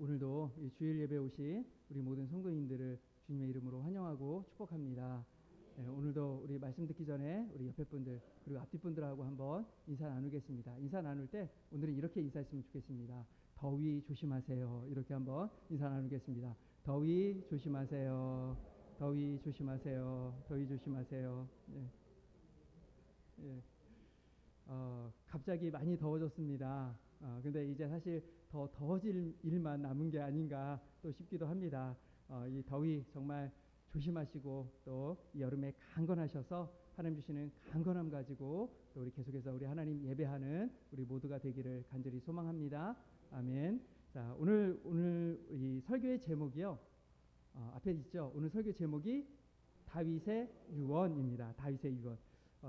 오늘도 이 주일 예배 오신 우리 모든 성도님들을 주님의 이름으로 환영하고 축복합니다. 오늘도 우리 말씀 듣기 전에 우리 옆에 분들 그리고 앞뒤 분들하고 한번 인사 나누겠습니다. 인사 나눌 때 오늘은 이렇게 인사했으면 좋겠습니다. 더위 조심하세요. 이렇게 한번 인사 나누겠습니다. 더위 조심하세요. 더위 조심하세요. 더위 조심하세요. 네. 예. 갑자기 많이 더워졌습니다. 근데 이제 사실 더 더워질 일만 남은 게 아닌가 또 싶기도 합니다. 이 더위 정말 조심하시고 또 이 여름에 강건하셔서 하나님 주시는 강건함 가지고 또 우리 계속해서 우리 하나님 예배하는 우리 모두가 되기를 간절히 소망합니다. 아멘. 자, 오늘 이 설교의 제목이요. 앞에 있죠. 오늘 설교 제목이 다윗의 유언입니다. 다윗의 유언.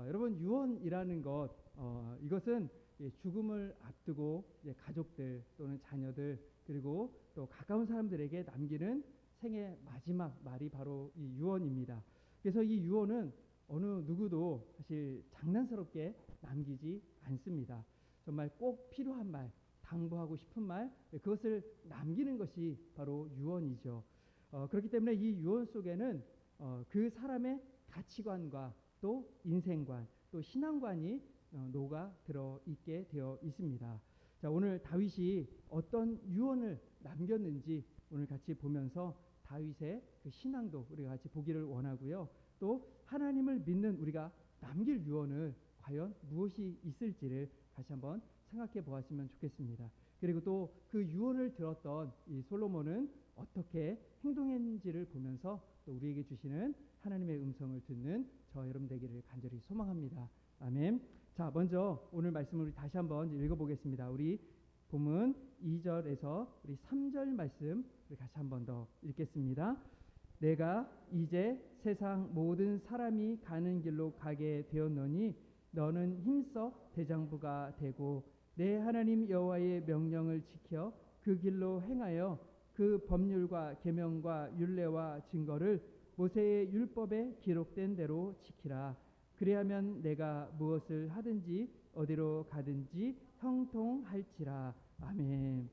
여러분 유언이라는 것 이것은 죽음을 앞두고 가족들 또는 자녀들 그리고 또 가까운 사람들에게 남기는 생의 마지막 말이 바로 이 유언입니다. 그래서 이 유언은 어느 누구도 사실 장난스럽게 남기지 않습니다. 정말 꼭 필요한 말, 당부하고 싶은 말 그것을 남기는 것이 바로 유언이죠. 그렇기 때문에 이 유언 속에는 그 사람의 가치관과 또 인생관 또 신앙관이 녹아 들어 있게 되어 있습니다. 자, 오늘 다윗이 어떤 유언을 남겼는지 오늘 같이 보면서 다윗의 그 신앙도 우리가 같이 보기를 원하고요. 또 하나님을 믿는 우리가 남길 유언을 과연 무엇이 있을지를 다시 한번 생각해 보았으면 좋겠습니다. 그리고 또 그 유언을 들었던 이 솔로몬은 어떻게 행동했는지를 보면서 또 우리에게 주시는 하나님의 음성을 듣는 저 여러분 되기를 간절히 소망합니다. 아멘. 자, 먼저 오늘 말씀을 우리 다시 한번 읽어보겠습니다. 우리 본문 2절에서 우리 3절 말씀 우리 같이 한번 더 읽겠습니다. 내가 이제 세상 모든 사람이 가는 길로 가게 되었노니 너는 힘써 대장부가 되고 내 하나님 여호와의 명령을 지켜 그 길로 행하여 그 법률과 계명과 율례와 증거를 모세의 율법에 기록된 대로 지키라. 그리하면 내가 무엇을 하든지 어디로 가든지 형통할지라. 아멘.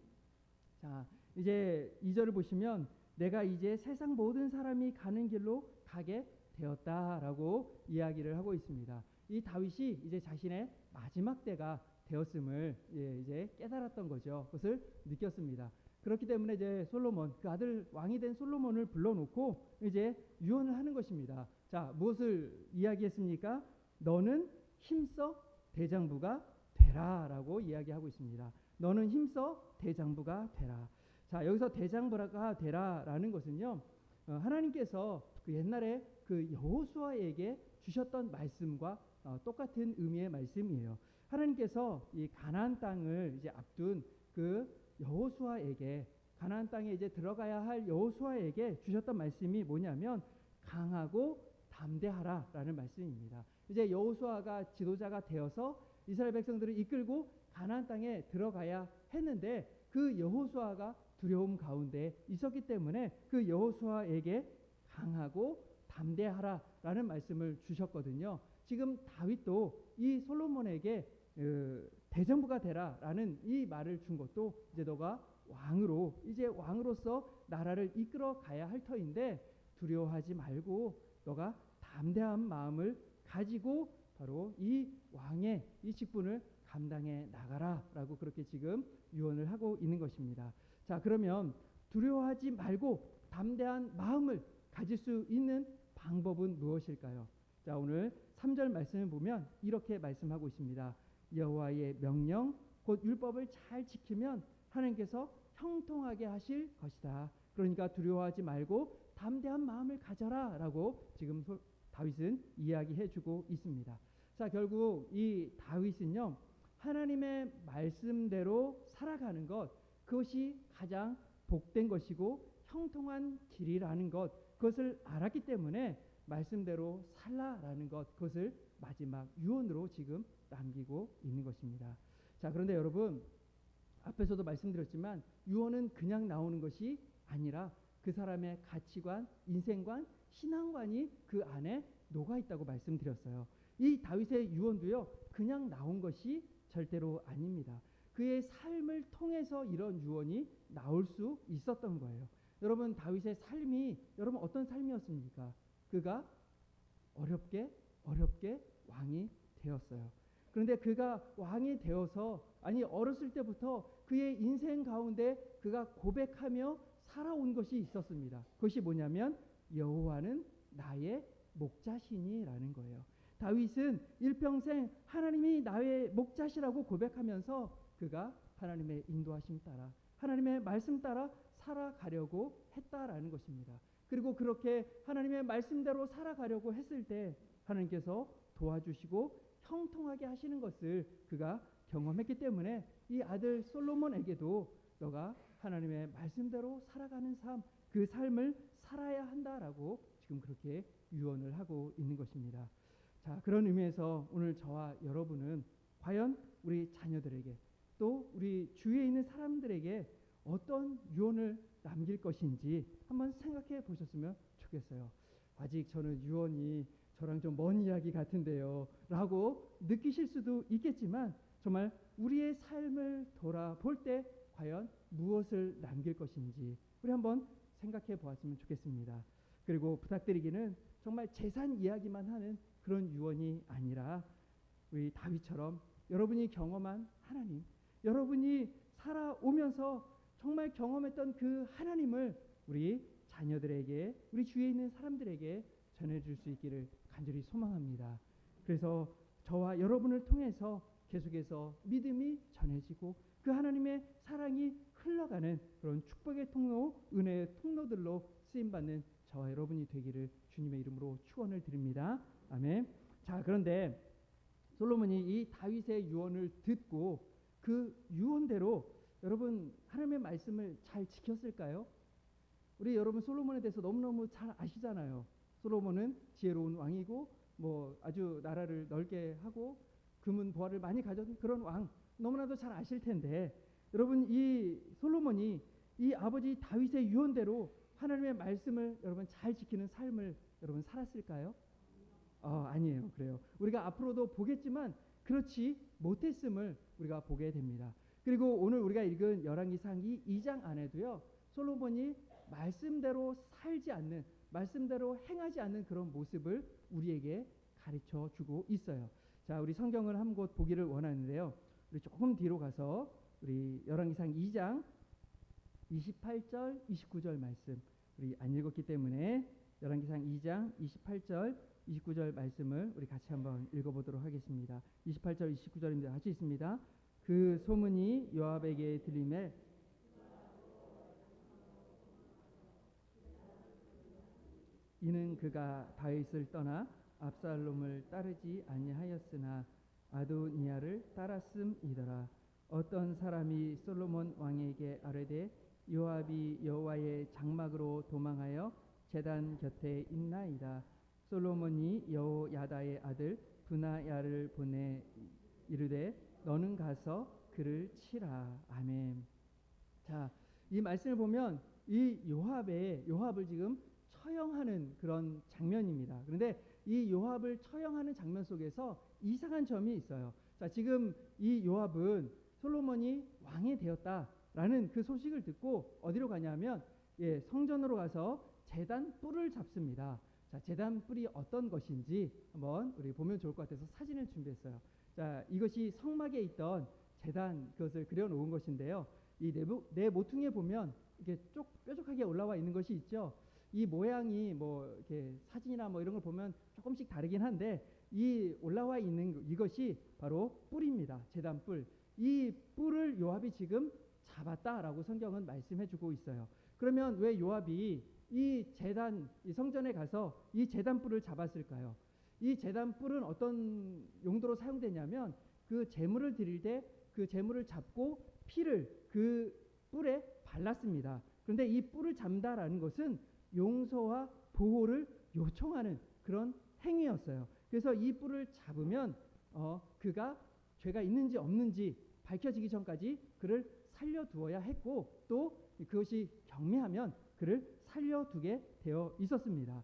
자, 이제 2절을 보시면 내가 이제 세상 모든 사람이 가는 길로 가게 되었다라고 이야기를 하고 있습니다. 이 다윗이 이제 자신의 마지막 때가 되었음을 이제 깨달았던 거죠. 그것을 느꼈습니다. 그렇기 때문에 이제 솔로몬 그 아들 왕이 된 솔로몬을 불러놓고 이제 유언을 하는 것입니다. 자, 무엇을 이야기했습니까? 너는 힘써 대장부가 되라라고 이야기하고 있습니다. 너는 힘써 대장부가 되라. 자, 여기서 대장부가 되라라는 것은요, 하나님께서 그 옛날에 그 여호수아에게 주셨던 말씀과 똑같은 의미의 말씀이에요. 하나님께서 이 가나안 땅을 이제 앞둔 그 여호수아에게 가나안 땅에 이제 들어가야 할 여호수아에게 주셨던 말씀이 뭐냐면 강하고 담대하라라는 말씀입니다. 이제 여호수아가 지도자가 되어서 이스라엘 백성들을 이끌고 가나안 땅에 들어가야 했는데 그 여호수아가 두려움 가운데 있었기 때문에 그 여호수아에게 강하고 담대하라라는 말씀을 주셨거든요. 지금 다윗도 이 솔로몬에게 대장부가 되라라는 이 말을 준 것도 이제 너가 왕으로 이제 왕으로서 나라를 이끌어 가야 할 터인데 두려워하지 말고 너가 담대한 마음을 가지고 바로 이 왕의 이 직분을 감당해 나가라라고 그렇게 지금 유언을 하고 있는 것입니다. 자, 그러면 두려워하지 말고 담대한 마음을 가질 수 있는 방법은 무엇일까요? 자, 오늘 3절 말씀을 보면 이렇게 말씀하고 있습니다. 여호와의 명령 곧 율법을 잘 지키면 하나님께서 형통하게 하실 것이다. 그러니까 두려워하지 말고 담대한 마음을 가져라라고 지금 다윗은 이야기해주고 있습니다. 자, 결국 이 다윗은요, 하나님의 말씀대로 살아가는 것 그것이 가장 복된 것이고 형통한 길이라는 것 그것을 알았기 때문에 말씀대로 살라라는 것 그것을 마지막 유언으로 지금 남기고 있는 것입니다. 자, 그런데 여러분 앞에서도 말씀드렸지만 유언은 그냥 나오는 것이 아니라 그 사람의 가치관, 인생관, 신앙관이 그 안에 녹아 있다고 말씀드렸어요. 이 다윗의 유언도요 그냥 나온 것이 절대로 아닙니다. 그의 삶을 통해서 이런 유언이 나올 수 있었던 거예요. 여러분, 다윗의 삶이 여러분 어떤 삶이었습니까? 그가 어렵게 왕이 되었어요. 그런데 그가 왕이 되어서 어렸을 때부터 그의 인생 가운데 그가 고백하며 살아온 것이 있었습니다. 그것이 뭐냐면 여호와는 나의 목자시니라는 거예요. 다윗은 일평생 하나님이 나의 목자시라고 고백하면서 그가 하나님의 인도하심 따라 하나님의 말씀 따라 살아가려고 했다라는 것입니다. 그리고 그렇게 하나님의 말씀대로 살아가려고 했을 때 하나님께서 도와주시고 형통하게 하시는 것을 그가 경험했기 때문에 이 아들 솔로몬에게도 너가 하나님의 말씀대로 살아가는 삶, 그 삶을 살아야 한다라고 지금 그렇게 유언을 하고 있는 것입니다. 자, 그런 의미에서 오늘 저와 여러분은 과연 우리 자녀들에게 또 우리 주위에 있는 사람들에게 어떤 유언을 남길 것인지 한번 생각해 보셨으면 좋겠어요. 아직 저는 유언이 저랑 좀 먼 이야기 같은데요 라고 느끼실 수도 있겠지만 정말 우리의 삶을 돌아볼 때 과연 무엇을 남길 것인지 우리 한번 생각해 보았으면 좋겠습니다. 그리고 부탁드리기는 정말 재산 이야기만 하는 그런 유언이 아니라 우리 다윗처럼 여러분이 경험한 하나님, 여러분이 살아오면서 정말 경험했던 그 하나님을 우리 자녀들에게, 우리 주위에 있는 사람들에게 전해줄 수 있기를 간절히 소망합니다. 그래서 저와 여러분을 통해서 계속해서 믿음이 전해지고 그 하나님의 사랑이 흘러가는 그런 축복의 통로, 은혜의 통로들로 쓰임받는 저와 여러분이 되기를 주님의 이름으로 축원을 드립니다. 아멘. 자, 그런데 솔로몬이 이 다윗의 유언을 듣고 그 유언대로 여러분 하나님의 말씀을 잘 지켰을까요? 우리 여러분 솔로몬에 대해서 너무너무 잘 아시잖아요. 솔로몬은 지혜로운 왕이고 아주 나라를 넓게 하고 금은 보화를 많이 가진 그런 왕, 너무나도 잘 아실 텐데 여러분 이 솔로몬이 이 아버지 다윗의 유언대로 하나님의 말씀을 여러분 잘 지키는 삶을 여러분 살았을까요? 아니에요. 그래요. 우리가 앞으로도 보겠지만 그렇지 못했음을 우리가 보게 됩니다. 그리고 오늘 우리가 읽은 열왕기상 2장 안에도요, 솔로몬이 말씀대로 살지 않는, 말씀대로 행하지 않는 그런 모습을 우리에게 가르쳐 주고 있어요. 자, 우리 성경을 한 곳 보기를 원하는데요. 우리 조금 뒤로 가서 우리 열왕기상 2장 28절, 29절 말씀 우리 안 읽었기 때문에 열왕기상 2장 28절, 29절 말씀을 우리 같이 한번 읽어보도록 하겠습니다. 28절, 29절입니다. 같이 있습니다. 그 소문이 요압에게 들리매 이는 그가 다윗을 떠나 압살롬을 따르지 아니하였으나 아도니아를 따랐음이더라. 어떤 사람이 솔로몬 왕에게 아뢰되 요압이 여호와의 장막으로 도망하여 제단 곁에 있나이다. 솔로몬이 여호야다의 아들 브나야를 보내 이르되 너는 가서 그를 치라. 아멘. 자, 이 말씀을 보면 이 요압을 지금 처형하는 그런 장면입니다. 그런데 이 요압을 처형하는 장면 속에서 이상한 점이 있어요. 자, 지금 이 요압은 솔로몬이 왕이 되었다라는 그 소식을 듣고 어디로 가냐면 성전으로 가서 제단 뿔을 잡습니다. 자, 제단 뿔이 어떤 것인지 한번 우리 보면 좋을 것 같아서 사진을 준비했어요. 자, 이것이 성막에 있던 제단 그것을 그려놓은 것인데요. 이 내 모퉁이에 보면 이렇게 뾰족하게 올라와 있는 것이 있죠. 이 모양이 이렇게 사진이나 이런 걸 보면 조금씩 다르긴 한데 이 올라와 있는 이것이 바로 뿔입니다. 제단 뿔. 이 뿔을 요압이 지금 잡았다라고 성경은 말씀해주고 있어요. 그러면 왜 요압이 이 성전에 가서 이 제단 뿔을 잡았을까요? 이 제단 뿔은 어떤 용도로 사용되냐면 그 제물을 드릴 때 그 제물을 잡고 피를 그 뿔에 발랐습니다. 그런데 이 뿔을 잡다라는 것은 용서와 보호를 요청하는 그런 행위였어요. 그래서 이 뿔을 잡으면 그가 죄가 있는지 없는지 밝혀지기 전까지 그를 살려두어야 했고 또 그것이 경미하면 그를 살려두게 되어 있었습니다.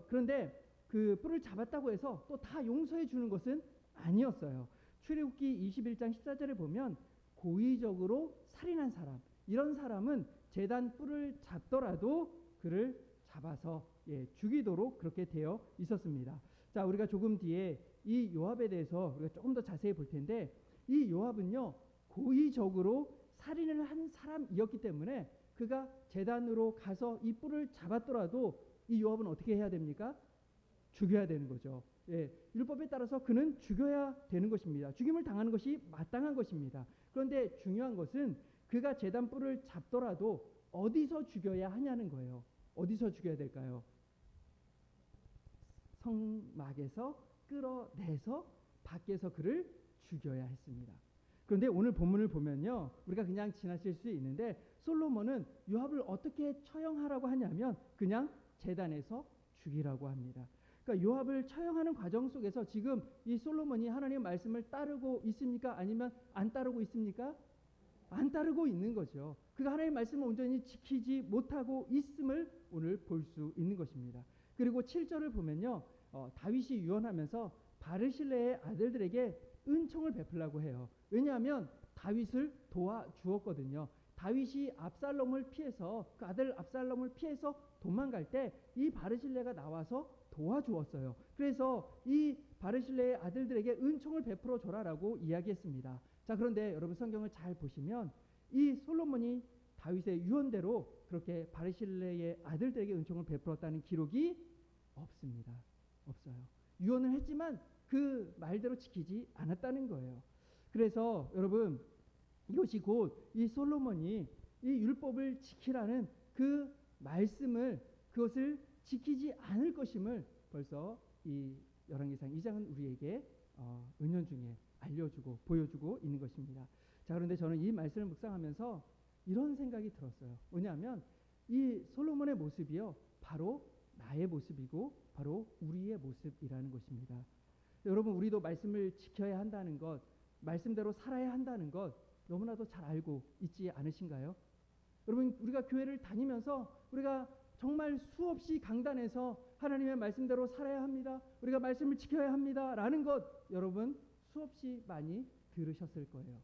그런데 그 뿔을 잡았다고 해서 또 다 용서해 주는 것은 아니었어요. 출애굽기 21장 14절에 보면 고의적으로 살인한 사람, 이런 사람은 제단 뿔을 잡더라도 그를 잡아서 죽이도록 그렇게 되어 있었습니다. 자, 우리가 조금 뒤에 이 요압에 대해서 우리가 조금 더 자세히 볼 텐데, 이 요압은요 고의적으로 살인을 한 사람이었기 때문에 그가 제단으로 가서 이 뿔을 잡았더라도 이 요압은 어떻게 해야 됩니까? 죽여야 되는 거죠. 율법에 따라서 그는 죽여야 되는 것입니다. 죽임을 당하는 것이 마땅한 것입니다. 그런데 중요한 것은 그가 제단 뿔을 잡더라도 어디서 죽여야 하냐는 거예요. 어디서 죽여야 될까요? 성막에서 끌어내서 밖에서 그를 죽여야 했습니다. 그런데 오늘 본문을 보면요, 우리가 그냥 지나칠 수 있는데 솔로몬은 요압을 어떻게 처형하라고 하냐면 그냥 제단에서 죽이라고 합니다. 그러니까 요압을 처형하는 과정 속에서 지금 이 솔로몬이 하나님의 말씀을 따르고 있습니까? 아니면 안 따르고 있습니까? 안 따르고 있는 거죠. 그가 하나님의 말씀을 온전히 지키지 못하고 있음을 오늘 볼 수 있는 것입니다. 그리고 7절을 보면요, 다윗이 유언하면서 바르실레의 아들들에게 은총을 베풀라고 해요. 왜냐하면 다윗을 도와주었거든요. 다윗이 압살롬을 피해서, 그 아들 압살롬을 피해서 도망갈 때 이 바르실레가 나와서 도와주었어요. 그래서 이 바르실레의 아들들에게 은총을 베풀어 줘라라고 이야기했습니다. 자, 그런데 여러분 성경을 잘 보시면 이 솔로몬이 다윗의 유언대로 그렇게 바르실레의 아들들에게 은총을 베풀었다는 기록이 없습니다. 없어요. 유언을 했지만 그 말대로 지키지 않았다는 거예요. 그래서 여러분, 이것이 곧 이 솔로몬이 이 율법을 지키라는 그 말씀을, 그것을 지키지 않을 것임을 벌써 이 열왕기상 2장은 우리에게 은연중에 알려주고 보여주고 있는 것입니다. 자, 그런데 저는 이 말씀을 묵상하면서 이런 생각이 들었어요. 뭐냐면 이 솔로몬의 모습이요, 바로 나의 모습이고 바로 우리의 모습이라는 것입니다. 여러분, 우리도 말씀을 지켜야 한다는 것, 말씀대로 살아야 한다는 것 너무나도 잘 알고 있지 않으신가요? 여러분, 우리가 교회를 다니면서 우리가 정말 수없이 강단에서 하나님의 말씀대로 살아야 합니다, 우리가 말씀을 지켜야 합니다 라는 것 여러분 수없이 많이 들으셨을 거예요.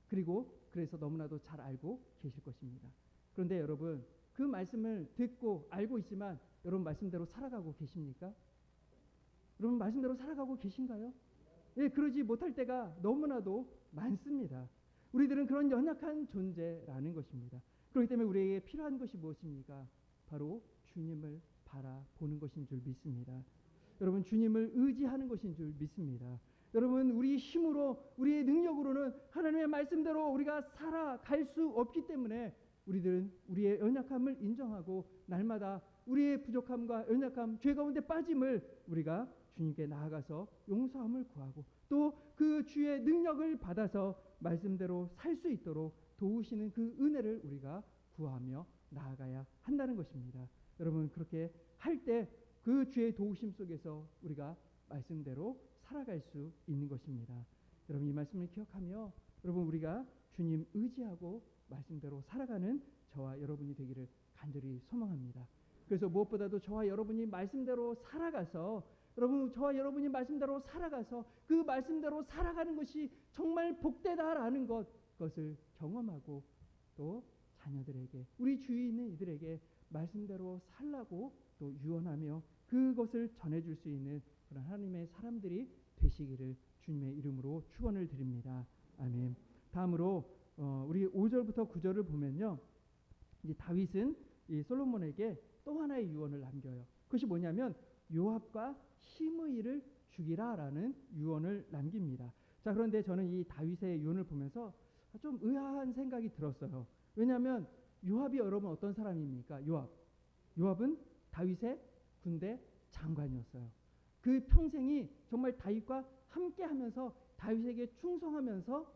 그리고 그래서 너무나도 잘 알고 계실 것입니다. 그런데 여러분, 그 말씀을 듣고 알고 있지만 여러분 말씀대로 살아가고 계십니까? 여러분 말씀대로 살아가고 계신가요? 그러지 못할 때가 너무나도 많습니다. 우리들은 그런 연약한 존재라는 것입니다. 그렇기 때문에 우리에게 필요한 것이 무엇입니까? 바로 주님을 바라보는 것인 줄 믿습니다. 여러분, 주님을 의지하는 것인 줄 믿습니다. 여러분, 우리 힘으로, 우리의 능력으로는 하나님의 말씀대로 우리가 살아갈 수 없기 때문에 우리들은 우리의 연약함을 인정하고 날마다 우리의 부족함과 연약함, 죄 가운데 빠짐을 우리가 주님께 나아가서 용서함을 구하고 또 그 주의 능력을 받아서 말씀대로 살 수 있도록 도우시는 그 은혜를 우리가 구하며 나아가야 한다는 것입니다. 여러분, 그렇게 할 때 그 주의 도우심 속에서 우리가 말씀대로 살아갈 수 있는 것입니다. 여러분, 이 말씀을 기억하며 여러분, 우리가 주님 의지하고 말씀대로 살아가는 저와 여러분이 되기를 간절히 소망합니다. 그래서 무엇보다도 저와 여러분이 말씀대로 살아가서, 여러분 저와 여러분이 말씀대로 살아가서 그 말씀대로 살아가는 것이 정말 복되다라는 그것을 경험하고 또 자녀들에게, 우리 주위에 있는 이들에게 말씀대로 살라고 또 유언하며 그것을 전해줄 수 있는 그런 하나님의 사람들이 되시기를 주님의 이름으로 축원을 드립니다. 아멘. 다음으로 우리 5절부터 9절을 보면요, 이제 다윗은 이 솔로몬에게 또 하나의 유언을 남겨요. 그것이 뭐냐면 요압과 시므이를 죽이라라는 유언을 남깁니다. 자, 그런데 저는 이 다윗의 유언을 보면서 좀 의아한 생각이 들었어요. 왜냐하면 요압이 여러분 어떤 사람입니까? 요압은 다윗의 군대 장관이었어요. 그 평생이 정말 다윗과 함께하면서 다윗에게 충성하면서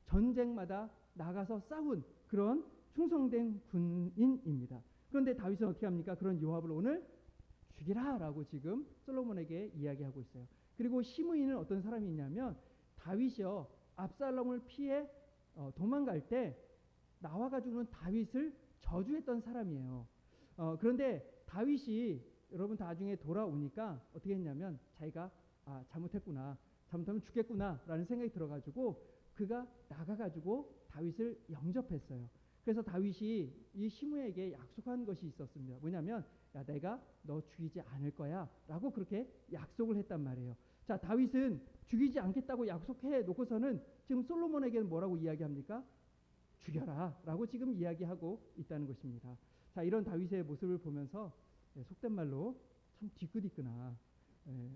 전쟁마다 나가서 싸운 그런 충성된 군인입니다. 그런데 다윗은 어떻게 합니까? 그런 요압을 오늘 죽이라라고 지금 솔로몬에게 이야기하고 있어요. 그리고 시므이는 어떤 사람이냐면 다윗이요, 압살롬을 피해 도망갈 때 나와가지고는 다윗을 저주했던 사람이에요. 그런데 다윗이 여러분 나중에 돌아오니까 어떻게 했냐면 자기가 잘못했구나, 잘못하면 죽겠구나 라는 생각이 들어가지고 그가 나가가지고 다윗을 영접했어요. 그래서 다윗이 이 시므에게 약속한 것이 있었습니다. 뭐냐면 야, 내가 너 죽이지 않을 거야 라고 그렇게 약속을 했단 말이에요. 자, 다윗은 죽이지 않겠다고 약속해 놓고서는 지금 솔로몬에게는 뭐라고 이야기합니까? 죽여라 라고 지금 이야기하고 있다는 것입니다. 자, 이런 다윗의 모습을 보면서 속된 말로 참 뒤끝있구나.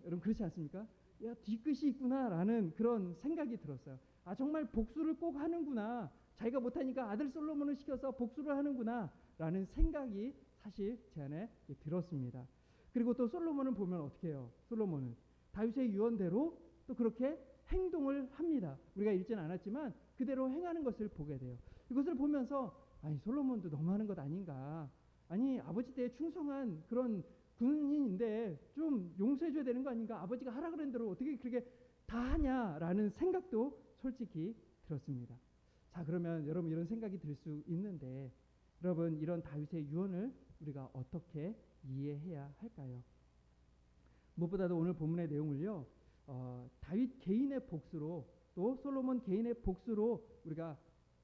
여러분 그렇지 않습니까? 야, 뒤끝이 있구나 라는 그런 생각이 들었어요. 아, 정말 복수를 꼭 하는구나. 자기가 못하니까 아들 솔로몬을 시켜서 복수를 하는구나 라는 생각이 사실 제 안에 들었습니다. 그리고 또 솔로몬을 보면 어떻게 해요? 솔로몬은 다윗의 유언대로 또 그렇게 행동을 합니다. 우리가 읽지는 않았지만 그대로 행하는 것을 보게 돼요. 이것을 보면서 아니 솔로몬도 너무하는 것 아닌가. 아니 아버지 때에 충성한 그런 군인인데 좀 용서해줘야 되는 거 아닌가. 아버지가 하라 그런 대로 어떻게 그렇게 다 하냐라는 생각도 솔직히 들었습니다. 자, 그러면 여러분 이런 생각이 들 수 있는데 여러분 이런 다윗의 유언을 우리가 어떻게 이해해야 할까요? 무엇보다도 오늘 본문의 내용을요, 다윗 개인의 복수로 또 솔로몬 개인의 복수로 우리가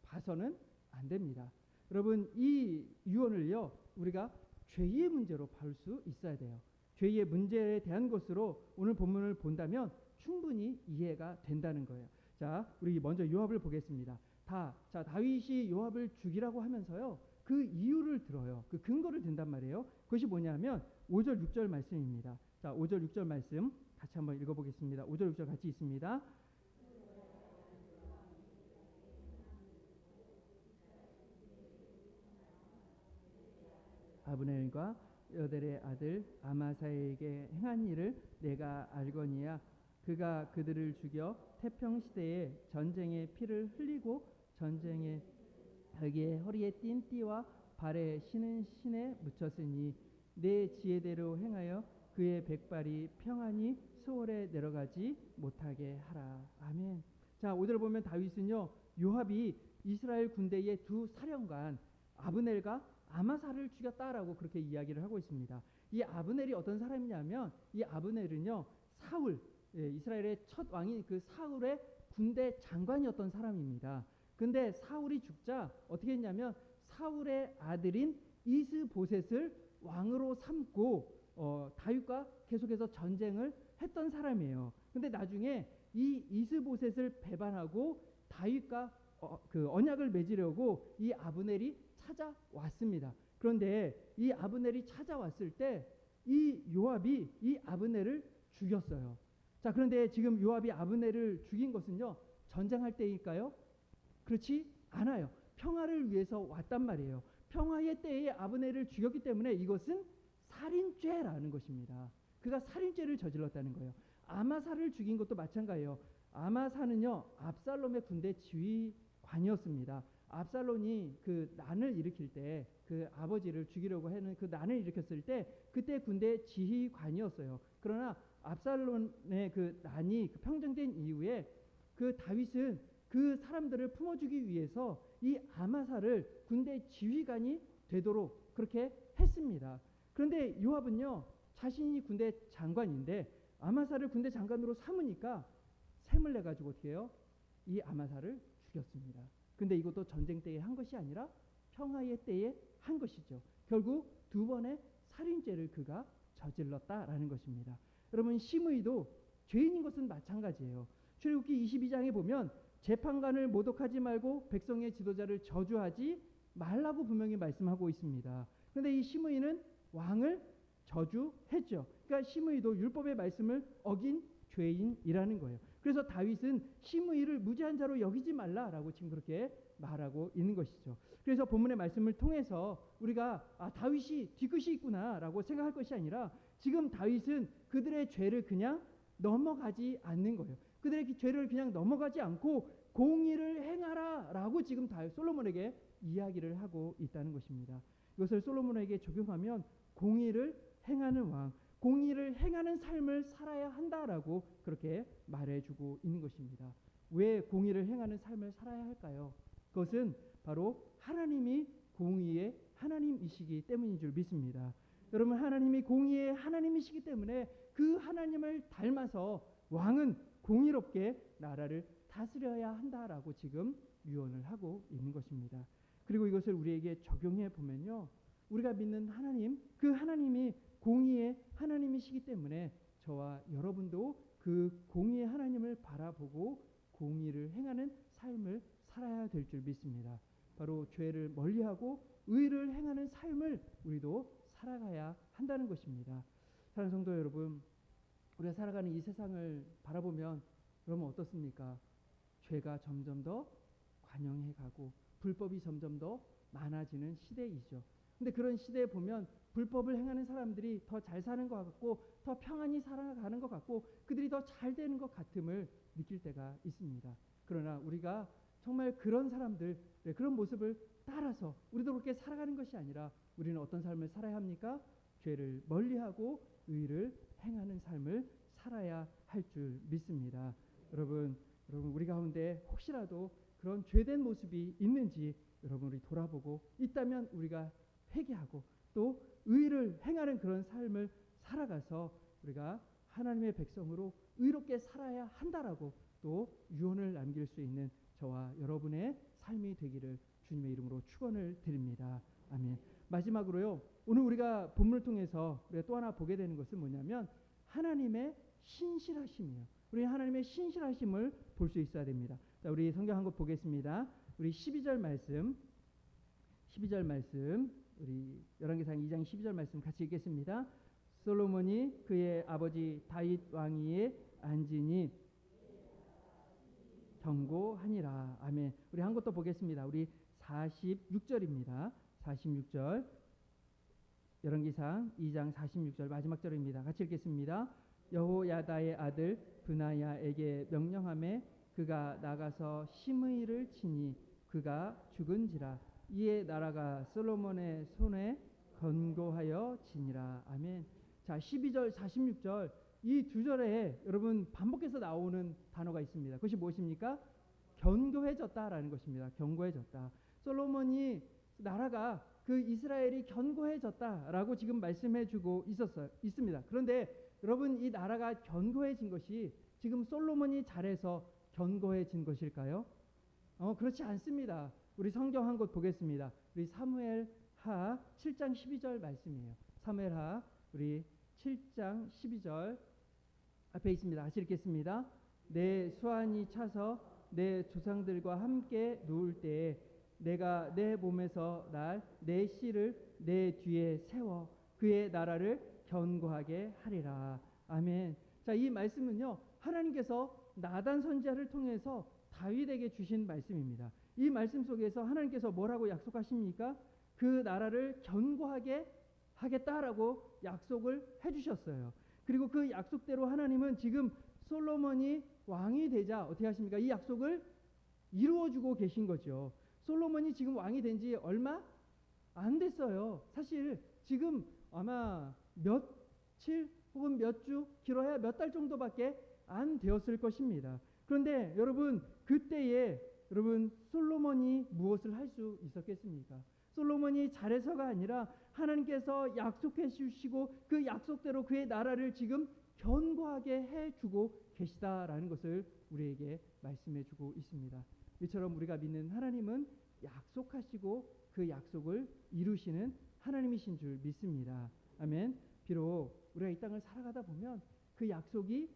봐서는 안 됩니다. 여러분 이 유언을요 우리가 죄의 문제로 볼 수 있어야 돼요. 죄의 문제에 대한 것으로 오늘 본문을 본다면 충분히 이해가 된다는 거예요. 자, 우리 먼저 요압을 보겠습니다. 자, 다윗이 요압을 죽이라고 하면서요 그 이유를 들어요. 그 근거를 든단 말이에요. 그것이 뭐냐면 5절 6절 말씀입니다. 자, 5절 6절 말씀 같이 한번 읽어보겠습니다. 5절 6절 같이 있습니다. 아브넬과 여델의 아들 아마사에게 행한 일을 내가 알거니와 그가 그들을 죽여 태평시대에 전쟁의 피를 흘리고 전쟁의 벽에 허리에 띈 띠와 발에 신은 신에 묻혔으니 내 지혜대로 행하여 그의 백발이 평안히 수월에 내려가지 못하게 하라. 아멘. 자, 5절 보면 다윗은요 요압이 이스라엘 군대의 두 사령관 아브넬과 아마사를 죽였다라고 그렇게 이야기를 하고 있습니다. 이 아브넬이 어떤 사람이냐면 이 아브넬은요 사울, 이스라엘의 첫 왕인 그 사울의 군대 장관이었던 사람입니다. 근데 사울이 죽자 어떻게 했냐면 사울의 아들인 이스보셋을 왕으로 삼고 다윗과 계속해서 전쟁을 했던 사람이에요. 근데 나중에 이 이스보셋을 배반하고 다윗과 그 언약을 맺으려고 이 아브넬이 찾아왔습니다. 그런데 이 아브넬이 찾아왔을 때 이 요압이 이 아브넬을 죽였어요. 자, 그런데 지금 요압이 아브넬을 죽인 것은요 전쟁할 때일까요? 그렇지 않아요. 평화를 위해서 왔단 말이에요. 평화의 때에 아브넬을 죽였기 때문에 이것은 살인죄라는 것입니다. 그가 살인죄를 저질렀다는 거예요. 아마사를 죽인 것도 마찬가지예요. 아마사는요 압살롬의 군대 지휘관이었습니다. 압살롬이 그 난을 일으킬 때 그 아버지를 죽이려고 하는 그 난을 일으켰을 때 그때 군대 지휘관이었어요. 그러나 압살롬의 그 난이 평정된 이후에 그 다윗은 그 사람들을 품어주기 위해서 이 아마사를 군대 지휘관이 되도록 그렇게 했습니다. 그런데 요압은요 자신이 군대 장관인데 아마사를 군대 장관으로 삼으니까 셈을 내 가지고 어떻게 해요? 이 아마사를 죽였습니다. 근데 이것도 전쟁 때에 한 것이 아니라 평화의 때에 한 것이죠. 결국 두 번의 살인죄를 그가 저질렀다라는 것입니다. 여러분 시므이도 죄인인 것은 마찬가지예요. 출애굽기 22장에 보면 재판관을 모독하지 말고 백성의 지도자를 저주하지 말라고 분명히 말씀하고 있습니다. 그런데 이 시므이는 왕을 저주했죠. 그러니까 시므이도 율법의 말씀을 어긴 죄인이라는 거예요. 그래서 다윗은 시므이를 무죄한 자로 여기지 말라라고 지금 그렇게 말하고 있는 것이죠. 그래서 본문의 말씀을 통해서 우리가 다윗이 뒤끝이 있구나라고 생각할 것이 아니라 지금 다윗은 그들의 죄를 그냥 넘어가지 않는 거예요. 그들의 죄를 그냥 넘어가지 않고 공의를 행하라라고 지금 솔로몬에게 이야기를 하고 있다는 것입니다. 이것을 솔로몬에게 적용하면 공의를 행하는 왕, 공의를 행하는 삶을 살아야 한다라고 그렇게 말해주고 있는 것입니다. 왜 공의를 행하는 삶을 살아야 할까요? 그것은 바로 하나님이 공의의 하나님이시기 때문인 줄 믿습니다. 여러분 하나님이 공의의 하나님이시기 때문에 그 하나님을 닮아서 왕은 공의롭게 나라를 다스려야 한다라고 지금 유언을 하고 있는 것입니다. 그리고 이것을 우리에게 적용해 보면요, 우리가 믿는 하나님, 그 하나님이 공의의 하나님이시기 때문에 저와 여러분도 그 공의의 하나님을 바라보고 공의를 행하는 삶을 살아야 될 줄 믿습니다. 바로 죄를 멀리하고 의를 행하는 삶을 우리도 살아가야 한다는 것입니다. 사랑하는 성도 여러분, 우리가 살아가는 이 세상을 바라보면 여러분 어떻습니까? 죄가 점점 더 관영해 가고 불법이 점점 더 많아지는 시대이죠. 근데 그런 시대에 보면 불법을 행하는 사람들이 더 잘 사는 것 같고 더 평안히 살아가는 것 같고 그들이 더 잘 되는 것 같음을 느낄 때가 있습니다. 그러나 우리가 정말 그런 사람들, 그런 모습을 따라서 우리도 그렇게 살아가는 것이 아니라 우리는 어떤 삶을 살아야 합니까? 죄를 멀리하고 의를 행하는 삶을 살아야 할 줄 믿습니다. 여러분 우리 가운데 혹시라도 그런 죄된 모습이 있는지 여러분 우리 돌아보고 있다면 우리가 회개하고 또 의를 행하는 그런 삶을 살아가서 우리가 하나님의 백성으로 의롭게 살아야 한다라고 또 유언을 남길 수 있는 저와 여러분의 삶이 되기를 주님의 이름으로 축원을 드립니다. 아멘. 마지막으로요, 오늘 우리가 본문을 통해서 우리가 또 하나 보게 되는 것은 뭐냐면 하나님의 신실하심이에요. 우리 하나님의 신실하심을 볼 수 있어야 됩니다. 자, 우리 성경 한 곳 보겠습니다. 우리 12절 말씀 우리 열왕기상 2장 12절 말씀 같이 읽겠습니다. 솔로몬이 그의 아버지 다윗 왕위에 앉으니 경고하니라. 아멘. 우리 한 곳 더 보겠습니다. 우리 46절입니다. 46절 열왕기상 2장 46절 마지막 절입니다. 같이 읽겠습니다. 여호야다의 아들 브나야에게 명령하매 그가 나가서 심의를 치니 그가 죽은지라. 이에 나라가 솔로몬의 손에 건고하여 지니라. 아멘. 자, 12절 46절 이 두 절에 여러분 반복해서 나오는 단어가 있습니다. 그것이 무엇입니까? 견고해졌다라는 것입니다. 견고해졌다. 솔로몬이 나라가 그 이스라엘이 견고해졌다라고 지금 말씀해주고 있습니다. 그런데 여러분 이 나라가 견고해진 것이 지금 솔로몬이 잘해서 견고해진 것일까요? 그렇지 않습니다. 우리 성경 한 곳 보겠습니다. 우리 사무엘하 7장 12절 말씀이에요. 사무엘하 우리 7장 12절 앞에 있습니다. 같이 읽겠습니다. 내 수완이 차서 내 조상들과 함께 누울 때에 내가 내 몸에서 날 내 씨를 내 뒤에 세워 그의 나라를 견고하게 하리라. 아멘. 자, 이 말씀은요, 하나님께서 나단 선지자를 통해서 다윗에게 주신 말씀입니다. 이 말씀 속에서 하나님께서 뭐라고 약속하십니까? 그 나라를 견고하게 하겠다라고 약속을 해주셨어요. 그리고 그 약속대로 하나님은 지금 솔로몬이 왕이 되자 어떻게 하십니까? 이 약속을 이루어주고 계신 거죠. 솔로몬이 지금 왕이 된 지 얼마 안 됐어요. 사실 지금 아마 며칠 혹은 몇 주, 길어야 몇 달 정도밖에 안 되었을 것입니다. 그런데 여러분 그때에 여러분 솔로몬이 무엇을 할 수 있었겠습니까? 솔로몬이 잘해서가 아니라 하나님께서 약속해 주시고 그 약속대로 그의 나라를 지금 견고하게 해주고 계시다라는 것을 우리에게 말씀해 주고 있습니다. 이처럼 우리가 믿는 하나님은 약속하시고 그 약속을 이루시는 하나님이신 줄 믿습니다. 아멘. 비록 우리가 이 땅을 살아가다 보면 그 약속이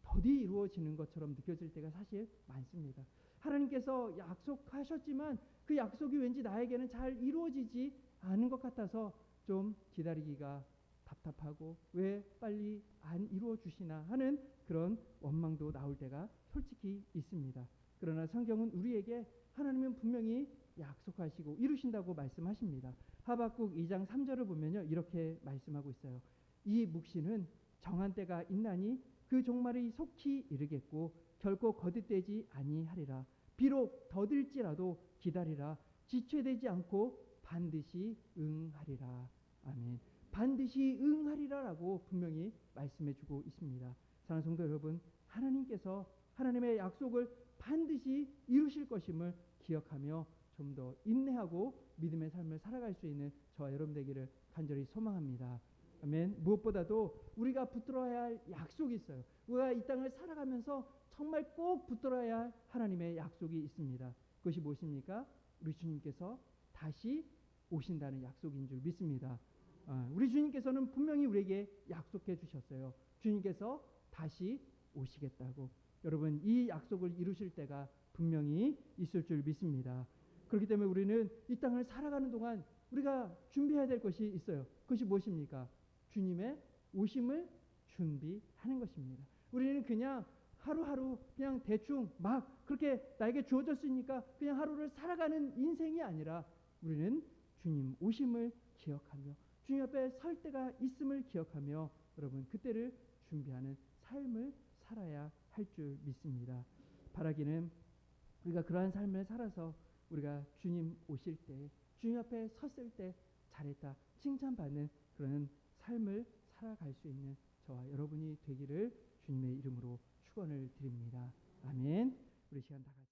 더디 이루어지는 것처럼 느껴질 때가 사실 많습니다. 하나님께서 약속하셨지만 그 약속이 왠지 나에게는 잘 이루어지지 않은 것 같아서 좀 기다리기가 답답하고 왜 빨리 안 이루어 주시나 하는 그런 원망도 나올 때가 솔직히 있습니다. 그러나 성경은 우리에게 하나님은 분명히 약속하시고 이루신다고 말씀하십니다. 하박국 2장 3절을 보면요, 이렇게 말씀하고 있어요. 이 묵시는 정한 때가 있나니 그 종말이 속히 이르겠고 결코 거듭되지 아니하리라. 비록 더딜지라도 기다리라. 지체되지 않고 반드시 응하리라. 아멘. 반드시 응하리라라고 분명히 말씀해주고 있습니다. 사랑하는 성도 여러분, 하나님께서 하나님의 약속을 반드시 이루실 것임을 기억하며 좀 더 인내하고 믿음의 삶을 살아갈 수 있는 저와 여러분 되기를 간절히 소망합니다. 아멘. 무엇보다도 우리가 붙들어야 할 약속이 있어요. 우리가 이 땅을 살아가면서 정말 꼭 붙들어야 할 하나님의 약속이 있습니다. 그것이 무엇입니까? 우리 주님께서 다시 오신다는 약속인 줄 믿습니다. 우리 주님께서는 분명히 우리에게 약속해 주셨어요. 주님께서 다시 오시겠다고. 여러분, 이 약속을 이루실 때가 분명히 있을 줄 믿습니다. 그렇기 때문에 우리는 이 땅을 살아가는 동안 우리가 준비해야 될 것이 있어요. 그것이 무엇입니까? 주님의 오심을 준비하는 것입니다. 우리는 그냥 하루하루 그냥 대충 막 그렇게 나에게 주어졌으니까 그냥 하루를 살아가는 인생이 아니라 우리는 주님 오심을 기억하며 주님 앞에 설 때가 있음을 기억하며 여러분 그때를 준비하는 삶을 살아야 할 줄 믿습니다. 바라기는 우리가 그러한 삶을 살아서 우리가 주님 오실 때 주님 앞에 섰을 때 잘했다 칭찬받는 그런 삶을 살아갈 수 있는 저와 여러분이 되기를 주님의 이름으로 축원을 드립니다. 아멘. 우리 시간 다 같이